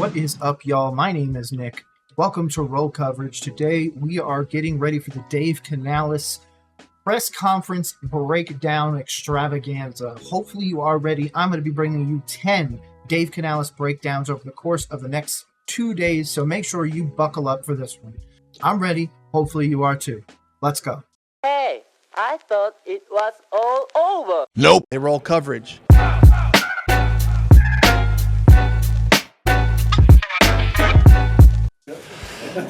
What is up, y'all? My name is Nick. Welcome to Roll Coverage. Today we are getting ready for the Dave Canales press conference breakdown extravaganza. Hopefully you are ready. I'm going to be bringing you 10 Dave Canales breakdowns over the course of the next 2 days, so make sure you buckle up for this one. I'm ready. Hopefully you are too. Let's go. Hey, I thought it was all over. Nope. They Roll Coverage.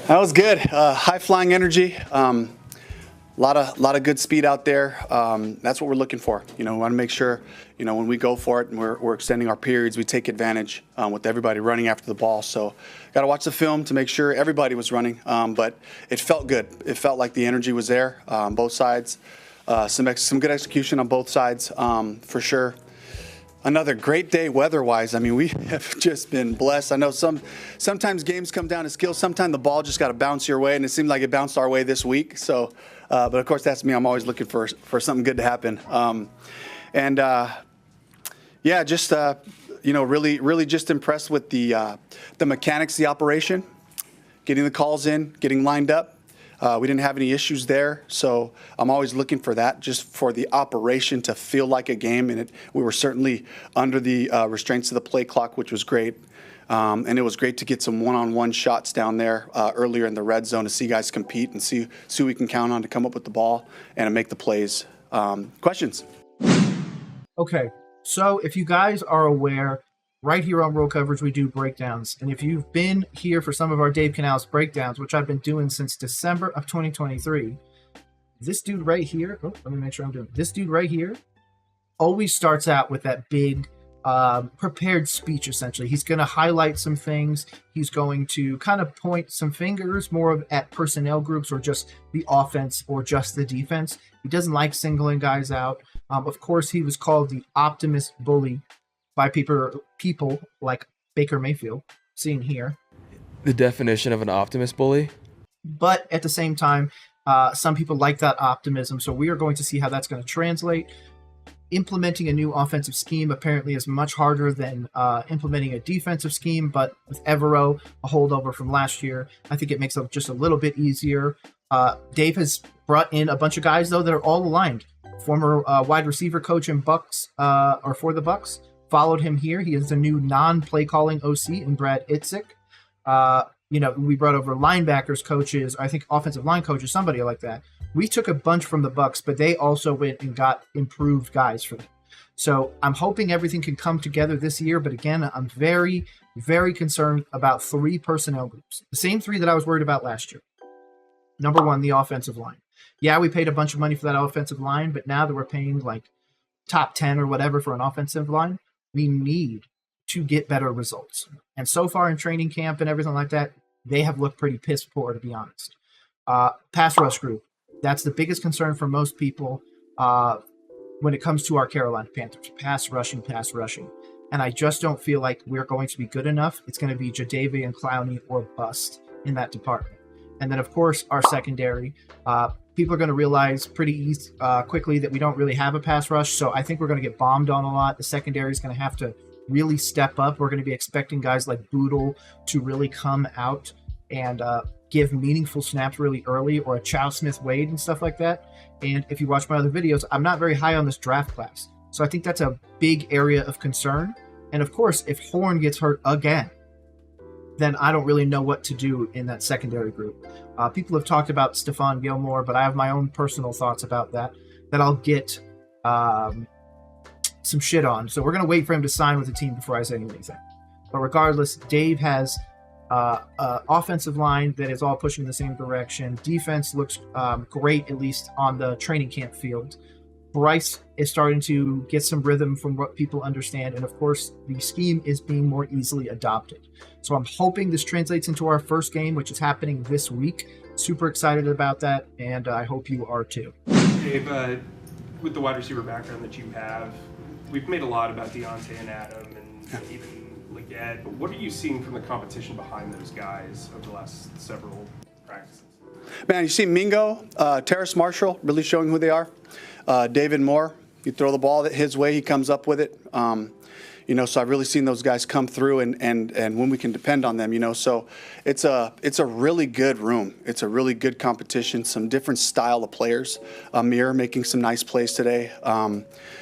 That was good. High flying energy. A lot of good speed out there. That's what we're looking for. We want to make sure, when we go for it and we're extending our periods, we take advantage with everybody running after the ball. So got to watch the film to make sure everybody was running. But it felt good. It felt like the energy was there on both sides. Some good execution on both sides for sure. Another great day weather-wise. I mean, we have just been blessed. I know sometimes games come down to skill. Sometimes the ball just got to bounce your way, and it seemed like it bounced our way this week. So, but of course, that's me. I'm always looking for something good to happen. Really just impressed with the mechanics of the operation, getting the calls in, getting lined up. We didn't have any issues there, so I'm always looking for that, just for the operation to feel like a game. And we were certainly under the restraints of the play clock, which was great. And it was great to get some one-on-one shots down there earlier in the red zone to see guys compete and see who we can count on to come up with the ball and to make the plays. Questions? Okay, so if you guys are aware, right here on Roll Coverage, we do breakdowns. And if you've been here for some of our Dave Canales breakdowns, which I've been doing since December of 2023, this dude right here, let me make sure I'm doing this dude right here, always starts out with that big prepared speech, essentially. He's going to highlight some things. He's going to kind of point some fingers more at personnel groups or just the offense or just the defense. He doesn't like singling guys out. Of course, he was called the optimist bully by people like Baker Mayfield, seen here. The definition of an optimist bully? But at the same time, some people like that optimism, so we are going to see how that's going to translate. Implementing a new offensive scheme apparently is much harder than implementing a defensive scheme, but with Evero, a holdover from last year, I think it makes it just a little bit easier. Dave has brought in a bunch of guys, though, that are all aligned. Former wide receiver coach in Bucks, or for the Bucks, followed him here. He is the new non-play calling OC in Brad Itzik. We brought over linebackers coaches, I think offensive line coaches, somebody like that. We took a bunch from the Bucks, but they also went and got improved guys for them. So I'm hoping everything can come together this year. But again, I'm very, very concerned about 3 personnel groups. The same 3 that I was worried about last year. Number 1, the offensive line. Yeah, we paid a bunch of money for that offensive line, but now that we're paying like top 10 or whatever for an offensive line, we need to get better results. And so far in training camp and everything like that, they have looked pretty piss poor, to be honest. Pass rush group. That's the biggest concern for most people when it comes to our Carolina Panthers. Pass rushing. And I just don't feel like we're going to be good enough. It's going to be Jadeveon Clowney or bust in that department. And then, of course, our secondary. People are going to realize pretty quickly that we don't really have a pass rush, so I think we're going to get bombed on a lot. The secondary is going to have to really step up. We're going to be expecting guys like Boodle to really come out and give meaningful snaps really early, or a Chow Smith-Wade and stuff like that. And if you watch my other videos, I'm not very high on this draft class, so I think that's a big area of concern. And, of course, if Horn gets hurt again, then I don't really know what to do in that secondary group. People have talked about Stephon Gilmore, but I have my own personal thoughts about that I'll get some shit on. So we're going to wait for him to sign with the team before I say anything. But regardless, Dave has an offensive line that is all pushing in the same direction. Defense looks great, at least on the training camp field. Bryce is starting to get some rhythm from what people understand. And of course, the scheme is being more easily adopted. So I'm hoping this translates into our first game, which is happening this week. Super excited about that, and I hope you are too. Dave, with the wide receiver background that you have, we've made a lot about Deontay and Adam and even Leggett. But what are you seeing from the competition behind those guys over the last several practices? Man, you see Mingo, Terrace Marshall really showing who they are. David Moore, you throw the ball his way, he comes up with it. So I've really seen those guys come through, and when we can depend on them, so it's a really good room. It's a really good competition. Some different style of players. Amir making some nice plays today.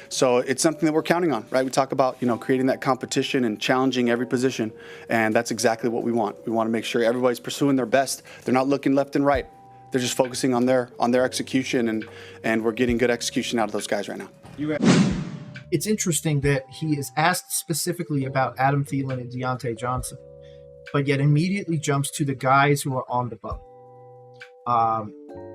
So it's something that we're counting on, right? We talk about creating that competition and challenging every position, and that's exactly what we want. We want to make sure everybody's pursuing their best. They're not looking left and right. They're just focusing on their execution, and we're getting good execution out of those guys right now. It's interesting that he is asked specifically about Adam Thielen and Deontay Johnson, but yet immediately jumps to the guys who are on the bubble.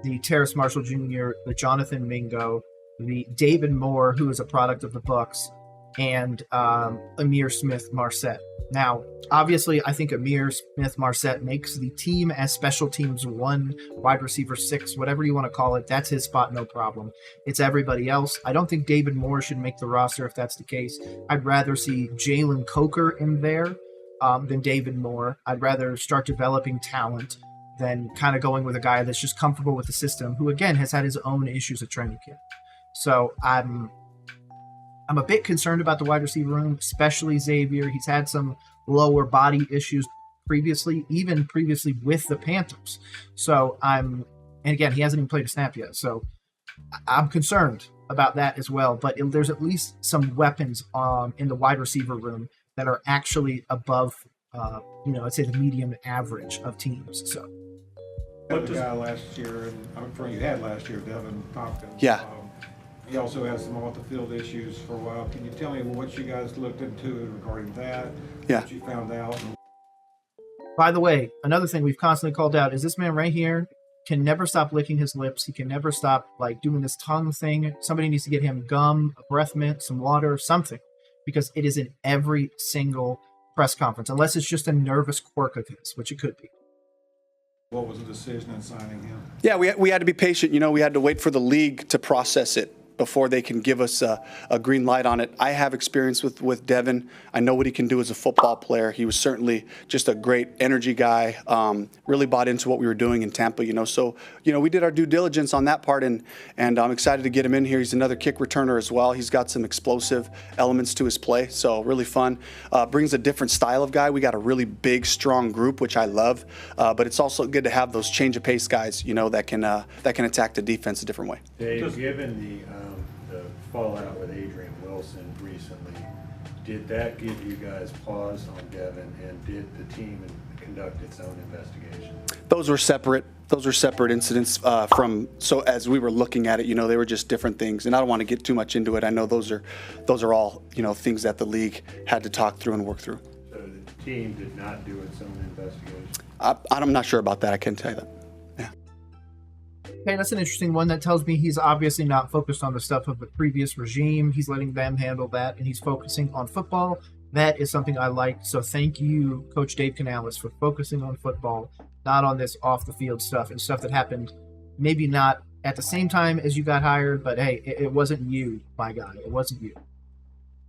The Terrace Marshall Jr., the Jonathan Mingo, the David Moore, who is a product of the Bucks, and Amir Smith-Marsette. Now, obviously, I think Amir Smith-Marsette makes the team as special teams 1, wide receiver 6, whatever you want to call it. That's his spot, no problem. It's everybody else. I don't think David Moore should make the roster if that's the case. I'd rather see Jalen Coker in there than David Moore. I'd rather start developing talent than kind of going with a guy that's just comfortable with the system, who, again, has had his own issues at training camp. So I'm a bit concerned about the wide receiver room, especially Xavier. He's had some lower body issues previously, even previously with the Panthers. So and again, he hasn't even played a snap yet. So I'm concerned about that as well. But there's at least some weapons in the wide receiver room that are actually above, I'd say the medium average of teams. So. The guy last year, and I'm sure you had last year, Devin Tompkins. Yeah. He also has some off-the-field issues for a while. Can you tell me what you guys looked into regarding that? Yeah. What you found out? By the way, another thing we've constantly called out is this man right here can never stop licking his lips. He can never stop doing this tongue thing. Somebody needs to get him gum, a breath mint, some water, something, because it is in every single press conference, unless it's just a nervous quirk of his, which it could be. What was the decision in signing him? Yeah, we had to be patient. We had to wait for the league to process it before they can give us a green light on it. I have experience with Devin. I know what he can do as a football player. He was certainly just a great energy guy, really bought into what we were doing in Tampa, So, we did our due diligence on that part, and I'm excited to get him in here. He's another kick returner as well. He's got some explosive elements to his play, so really fun. Brings a different style of guy. We got a really big, strong group, which I love, but it's also good to have those change of pace guys, that can attack the defense a different way. Dave, given the fallout with Adrian Wilson recently, did that give you guys pause on Devin, and did the team conduct its own investigation? Those were separate incidents so as we were looking at it, they were just different things, and I don't want to get too much into it. I know those are all things that the league had to talk through and work through. So the team did not do its own investigation? I'm not sure about that. I can't tell you that. Okay, that's an interesting one. That tells me he's obviously not focused on the stuff of the previous regime. He's letting them handle that, and he's focusing on football. That is something I like. So thank you, Coach Dave Canales, for focusing on football, not on this off-the-field stuff and stuff that happened maybe not at the same time as you got hired, but hey, it wasn't you, my guy. It wasn't you.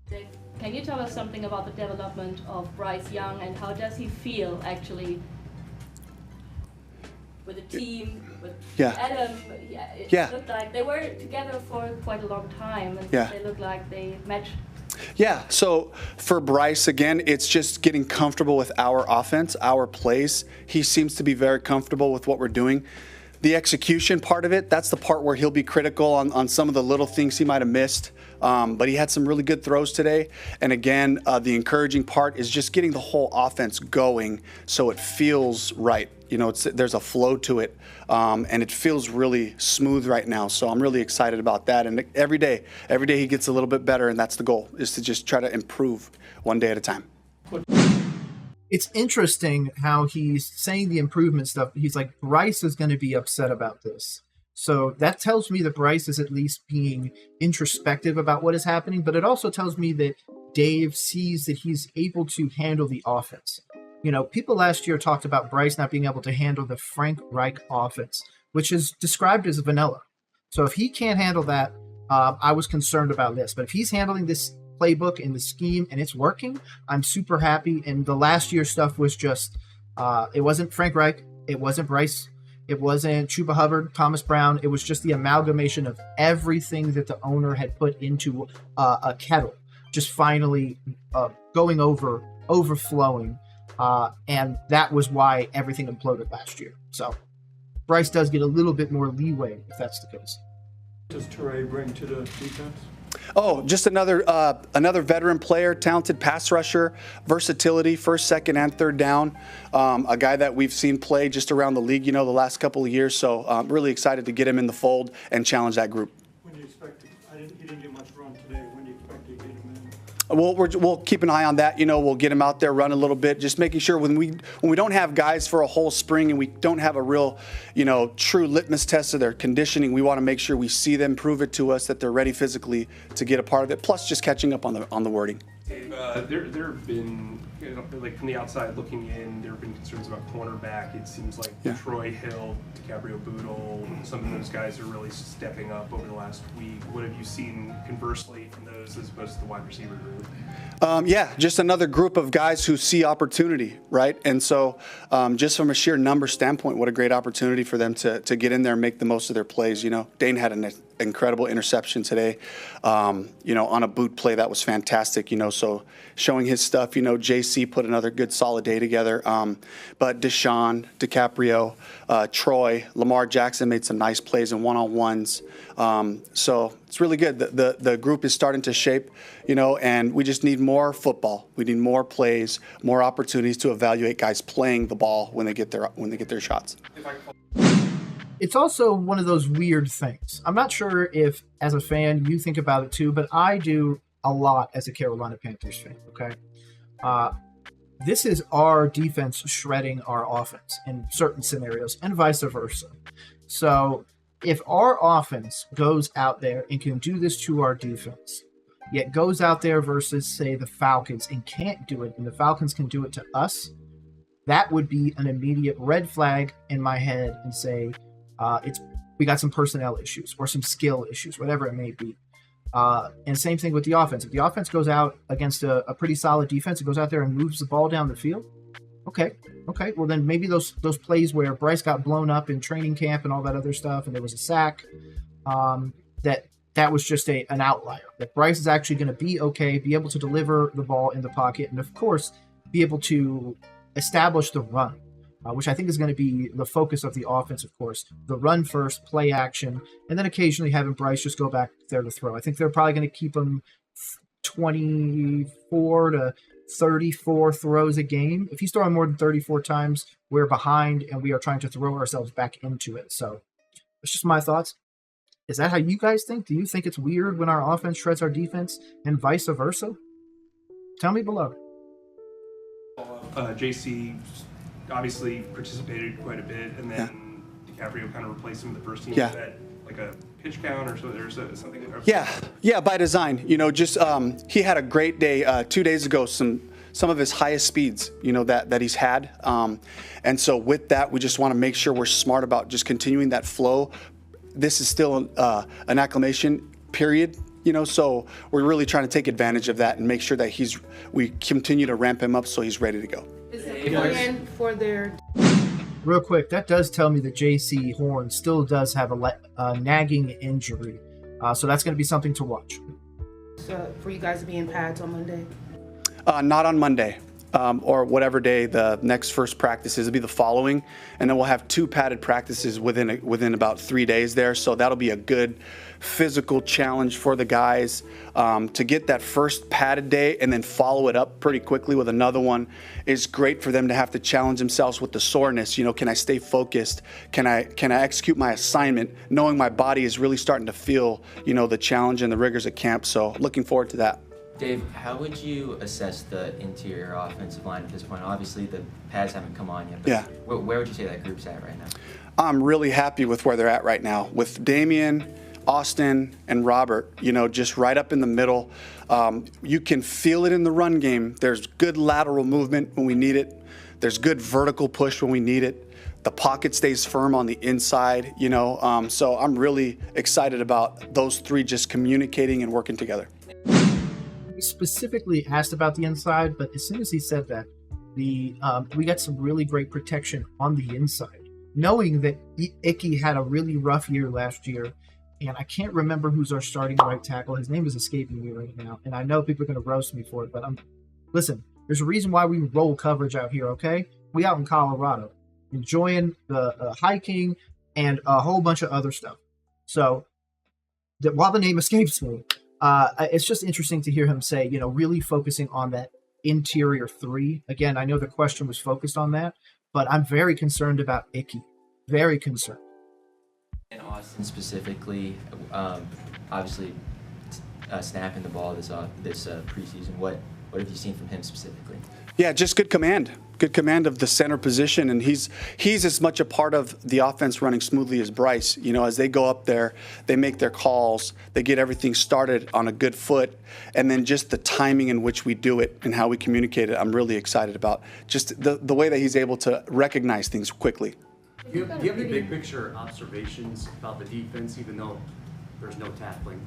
Dave, can you tell us something about the development of Bryce Young, and how does he feel actually with the team, with Adam? It looked like they were together for quite a long time, and they looked like they matched. Yeah, so for Bryce, again, it's just getting comfortable with our offense, our plays. He seems to be very comfortable with what we're doing. The execution part of it, that's the part where he'll be critical on some of the little things he might have missed. But he had some really good throws today. And again, the encouraging part is just getting the whole offense going so it feels right. There's a flow to it, and it feels really smooth right now. So I'm really excited about that. And every day he gets a little bit better, and that's the goal, is to just try to improve one day at a time. It's interesting how he's saying the improvement stuff. He's like, Bryce is going to be upset about this. So that tells me that Bryce is at least being introspective about what is happening, but it also tells me that Dave sees that he's able to handle the offense. People last year talked about Bryce not being able to handle the Frank Reich offense, which is described as vanilla. So if he can't handle that, I was concerned about this. But if he's handling this playbook and the scheme and it's working, I'm super happy. And the last year stuff was just, it wasn't Frank Reich, it wasn't Bryce, it wasn't Chuba Hubbard, Thomas Brown. It was just the amalgamation of everything that the owner had put into a kettle. just finally overflowing. And that was why everything imploded last year. So Bryce does get a little bit more leeway if that's the case. What does Teray bring to the defense? Oh, just another veteran player, talented pass rusher, versatility, first, second, and third down. A guy that we've seen play just around the league, the last couple of years. So I'm really excited to get him in the fold and challenge that group. When do you expect he didn't get much run today. When do you expect to get him in? We'll keep an eye on that. We'll get him out there, run a little bit, just making sure when we don't have guys for a whole spring and we don't have a real, true litmus test of their conditioning, we want to make sure we see them prove it to us that they're ready physically to get a part of it. Plus, just catching up on the wording. Dave, there have been, like from the outside looking in, there have been concerns about cornerback. It seems like Troy Hill, DiCaprio Boodle, some of those guys are really stepping up over the last week. What have you seen conversely from those as opposed to the wide receiver group? Just another group of guys who see opportunity, right? And so just from a sheer number standpoint, what a great opportunity for them to get in there and make the most of their plays. Dane had an incredible interception today, on a boot play that was fantastic, so showing his stuff, JC put another good solid day together. But Deshaun, DiCaprio, Troy, Lamar Jackson made some nice plays and one-on-ones. So it's really good. The group is starting to shape, and we just need more football. We need more plays, more opportunities to evaluate guys playing the ball when they get their shots. It's also one of those weird things. I'm not sure if, as a fan, you think about it too, but I do a lot as a Carolina Panthers fan, okay? This is our defense shredding our offense in certain scenarios and vice versa. So if our offense goes out there and can do this to our defense, yet goes out there versus, say, the Falcons and can't do it, and the Falcons can do it to us, that would be an immediate red flag in my head and say, we got some personnel issues or some skill issues, whatever it may be. And same thing with the offense. If the offense goes out against a pretty solid defense, it goes out there and moves the ball down the field. Okay. Well, then maybe those plays where Bryce got blown up in training camp and all that other stuff, and there was a sack, that was just an outlier. That Bryce is actually going to be okay, be able to deliver the ball in the pocket, and of course, be able to establish the run. Which I think is going to be the focus of the offense, of course. The run first, play action, and then occasionally having Bryce just go back there to throw. I think they're probably going to keep him 24 to 34 throws a game. If he's throwing more than 34 times, we're behind, and we are trying to throw ourselves back into it. So that's just my thoughts. Is that how you guys think? Do you think it's weird when our offense shreds our defense and vice versa? Tell me below. JC obviously participated quite a bit, and then DiCaprio kind of replaced him with the first team. Is that like a pitch count or so? There's something. Yeah, by design. He had a great day 2 days ago. Some of his highest speeds, that he's had. And so with that, we just want to make sure we're smart about just continuing that flow. This is still an acclimation period. So we're really trying to take advantage of that and make sure that we continue to ramp him up so he's ready to go. Is it plan for their... Real quick, that does tell me that J.C. Horn still does have a nagging injury. So that's going to be something to watch. So for you guys to be in pads on Monday? Not on Monday. Or whatever day the next first practice is. It'll be the following. And then we'll have 2 padded practices within about 3 days there. So that'll be a good physical challenge for the guys to get that first padded day and then follow it up pretty quickly with another one. Is great for them to have to challenge themselves with the soreness. Can I stay focused? Can I execute my assignment knowing my body is really starting to feel, the challenge and the rigors of camp. So looking forward to that. Dave, how would you assess the interior offensive line at this point? Obviously, the pads haven't come on yet, but where would you say that group's at right now? I'm really happy with where they're at right now. With Damian, Austin, and Robert, just right up in the middle. You can feel it in the run game. There's good lateral movement when we need it. There's good vertical push when we need it. The pocket stays firm on the inside, So I'm really excited about those 3 just communicating and working together. Specifically asked about the inside, but as soon as he said that, we got some really great protection on the inside. Knowing that Icky had a really rough year last year, and I can't remember who's our starting right tackle. His name is escaping me right now, and I know people are going to roast me for it, but listen, there's a reason why we roll coverage out here, okay? We out in Colorado, enjoying the hiking and a whole bunch of other stuff. So while the name escapes me, it's just interesting to hear him say, really focusing on that interior three. Again, I know the question was focused on that, but I'm very concerned about Icky. Very concerned. And Austin specifically, obviously snapping the ball this preseason. What have you seen from him specifically? Yeah, just good command of the center position, and he's as much a part of the offense running smoothly as Bryce. As they go up there, they make their calls, they get everything started on a good foot, and then just the timing in which we do it and how we communicate it, I'm really excited about. Just the way that he's able to recognize things quickly. Do you have any big picture observations about the defense, even though there's no tackling?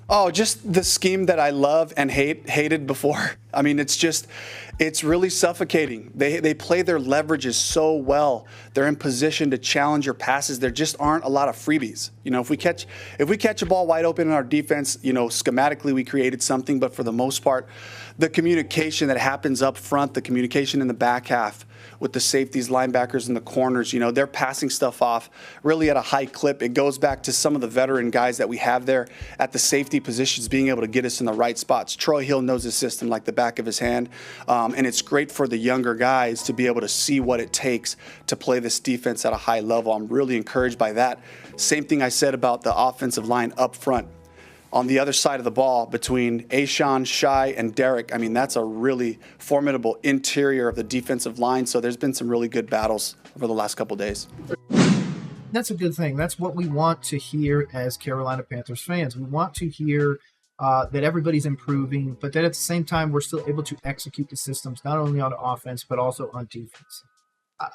Oh, just the scheme that I love and hated before. I mean, it's really suffocating. They play their leverages so well. They're in position to challenge your passes. There just aren't a lot of freebies. If we catch a ball wide open in our defense, schematically we created something, but for the most part, the communication that happens up front, the communication in the back half with the safeties, linebackers, and the corners, they're passing stuff off really at a high clip. It goes back to some of the veteran guys that we have there at the safety positions being able to get us in the right spots. Troy Hill knows his system like the back of his hand, and it's great for the younger guys to be able to see what it takes to play this defense at a high level. I'm really encouraged by that. Same thing I said about the offensive line up front. On the other side of the ball, between Ashawn, Shai, and Derek, I mean, that's a really formidable interior of the defensive line. So there's been some really good battles over the last couple of days. That's a good thing. That's what we want to hear as Carolina Panthers fans. We want to hear that everybody's improving, but that at the same time, we're still able to execute the systems, not only on offense, but also on defense.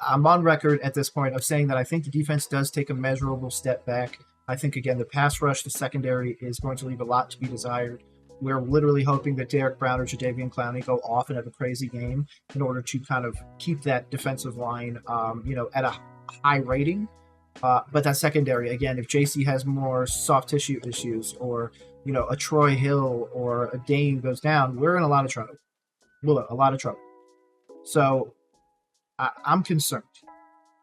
I'm on record at this point of saying that I think the defense does take a measurable step back. I think, again, the pass rush, the secondary is going to leave a lot to be desired. We're literally hoping that Derek Brown or Jadeveon Clowney go off and have a crazy game in order to kind of keep that defensive line, at a high rating. But that secondary, again, if JC has more soft tissue issues or, a Troy Hill or a Dane goes down, we're in a lot of trouble. A lot of trouble. So I'm concerned.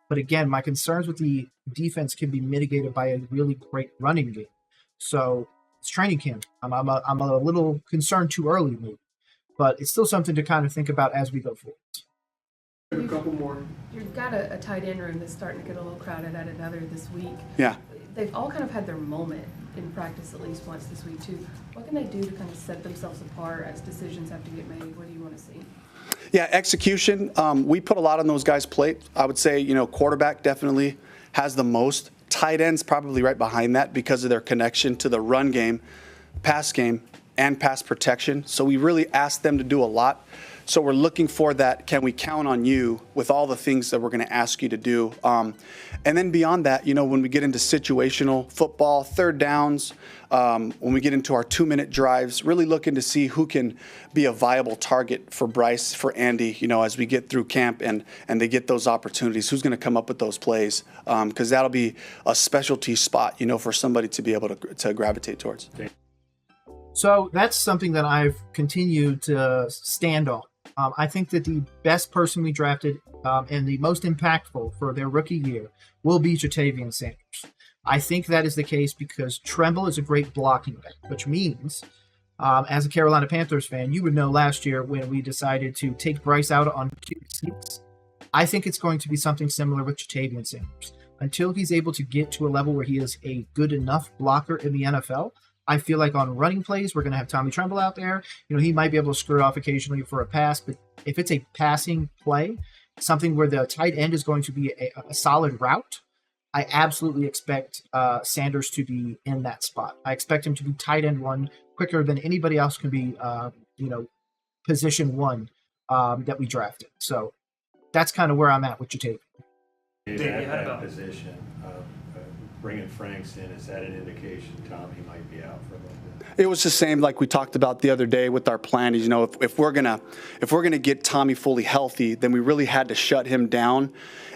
But again, my concerns with the defense can be mitigated by a really great running game. So it's training camp. I'm a little concerned too early, maybe, but it's still something to kind of think about as we go forward. A couple more. You've got a tight end room that's starting to get a little crowded at another this week. Yeah. They've all kind of had their moment in practice at least once this week too. What can they do to kind of set themselves apart as decisions have to get made? What do you want to see? Yeah, execution. We put a lot on those guys' plate. I would say, quarterback definitely has the most. Tight ends probably right behind that because of their connection to the run game, pass game, and pass protection. So we really asked them to do a lot. So we're looking for that. Can we count on you with all the things that we're going to ask you to do? And then beyond that, when we get into situational football, third downs, when we get into our 2-minute drives, really looking to see who can be a viable target for Bryce, for Andy, as we get through camp and they get those opportunities, who's going to come up with those plays? Because that'll be a specialty spot, for somebody to be able to gravitate towards. So that's something that I've continued to stand on. I think that the best person we drafted and the most impactful for their rookie year will be Jatavian Sanders. I think that is the case because Tremble is a great blocking back, which means, as a Carolina Panthers fan, you would know last year when we decided to take Bryce out on QB sneaks. I think it's going to be something similar with Jatavian Sanders. Until he's able to get to a level where he is a good enough blocker in the NFL, I feel like on running plays, we're going to have Tommy Tremble out there. He might be able to skirt off occasionally for a pass, but if it's a passing play, something where the tight end is going to be a solid route, I absolutely expect Sanders to be in that spot. I expect him to be tight end one quicker than anybody else can be, position one that we drafted. So that's kind of where I'm at with Jatavian. At that position, bringing Franks in, is that an indication Tommy might be out for a little bit? It was the same like we talked about the other day with our plan. Is, if we're gonna get Tommy fully healthy, then we really had to shut him down.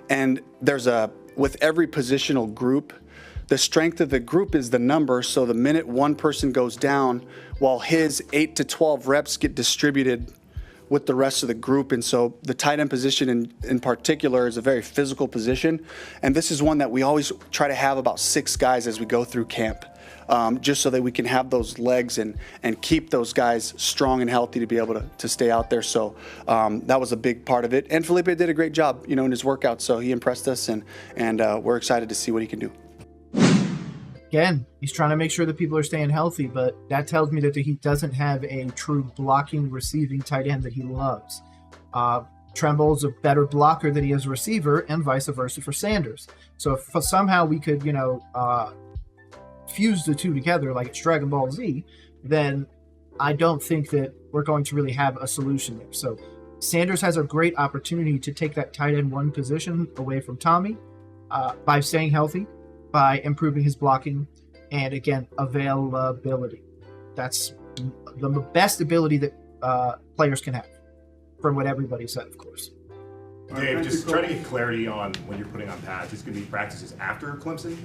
And with every positional group, the strength of the group is the number. So the minute one person goes down, while his 8 to 12 reps get distributed with the rest of the group. And so the tight end position in particular is a very physical position. And this is one that we always try to have about 6 guys as we go through camp, just so that we can have those legs and keep those guys strong and healthy to be able to stay out there. So that was a big part of it. And Felipe did a great job, in his workout. So he impressed us, and we're excited to see what he can do. Again, he's trying to make sure that people are staying healthy, but that tells me that he doesn't have a true blocking, receiving tight end that he loves. Tremble's a better blocker than he is a receiver, and vice versa for Sanders. So if somehow we could, fuse the two together like it's Dragon Ball Z, then I don't think that we're going to really have a solution there. So Sanders has a great opportunity to take that tight end 1 position away from Tommy by staying healthy, by improving his blocking, and again, availability. That's the best ability that players can have, from what everybody said, of course. Dave, just try to get clarity on when you're putting on pads. It's going to be practices after Clemson?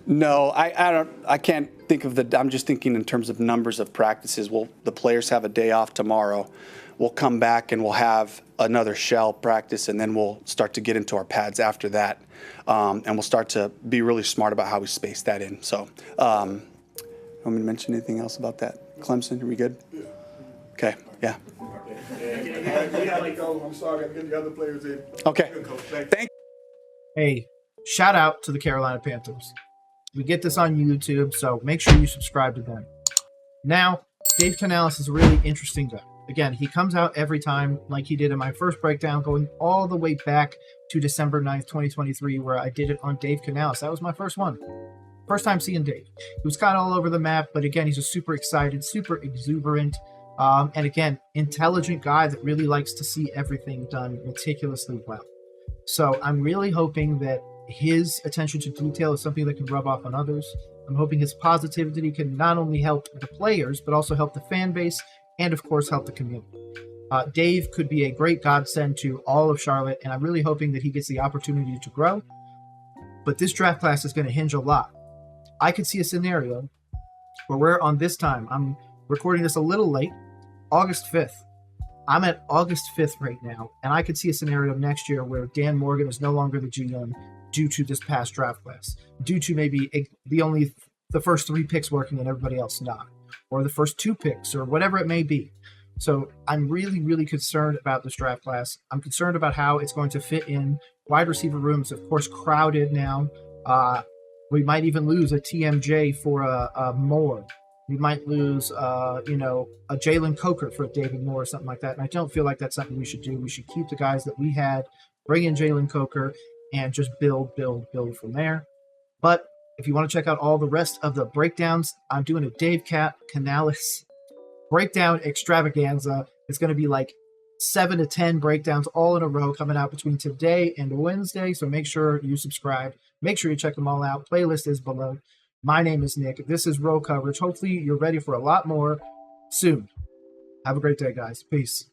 No, I can't think of I'm just thinking in terms of numbers of practices. The players have a day off tomorrow. We'll come back and we'll have another shell practice, and then we'll start to get into our pads after that. And we'll start to be really smart about how we space that in. So, want me to mention anything else about that? Clemson, are we good? Yeah. Okay, yeah. I'm sorry, I'm getting the other players in. Okay. Thank you. Hey, shout out to the Carolina Panthers. We get this on YouTube, so make sure you subscribe to them. Now, Dave Canales is a really interesting guy. Again, he comes out every time like he did in my first breakdown, going all the way back to December 9th, 2023, where I did it on Dave Canales. That was my first one. First time seeing Dave. He was kind of all over the map, but again, he's a super excited, super exuberant, and again, intelligent guy that really likes to see everything done meticulously well. So I'm really hoping that his attention to detail is something that can rub off on others. I'm hoping his positivity can not only help the players, but also help the fan base and, of course, help the community. Dave could be a great godsend to all of Charlotte, and I'm really hoping that he gets the opportunity to grow. But this draft class is going to hinge a lot. I could see a scenario where we're on this time. I'm recording this a little late, August 5th. I'm at August 5th right now, and I could see a scenario next year where Dan Morgan is no longer the GM due to this past draft class, due to maybe the first 3 picks working and everybody else not, or the first 2 picks, or whatever it may be. So I'm really, really concerned about this draft class. I'm concerned about how it's going to fit in. Wide receiver rooms, of course, crowded now. We might even lose a TMJ for a Moore. We might lose, a Jalen Coker for David Moore or something like that. And I don't feel like that's something we should do. We should keep the guys that we had, bring in Jalen Coker, and just build from there. But if you want to check out all the rest of the breakdowns, I'm doing a Dave Canales breakdown extravaganza. It's going to be like 7 to 10 breakdowns all in a row coming out between today and Wednesday. So make sure you subscribe. Make sure you check them all out. Playlist is below. My name is Nick. This is Row Coverage. Hopefully you're ready for a lot more soon. Have a great day, guys. Peace.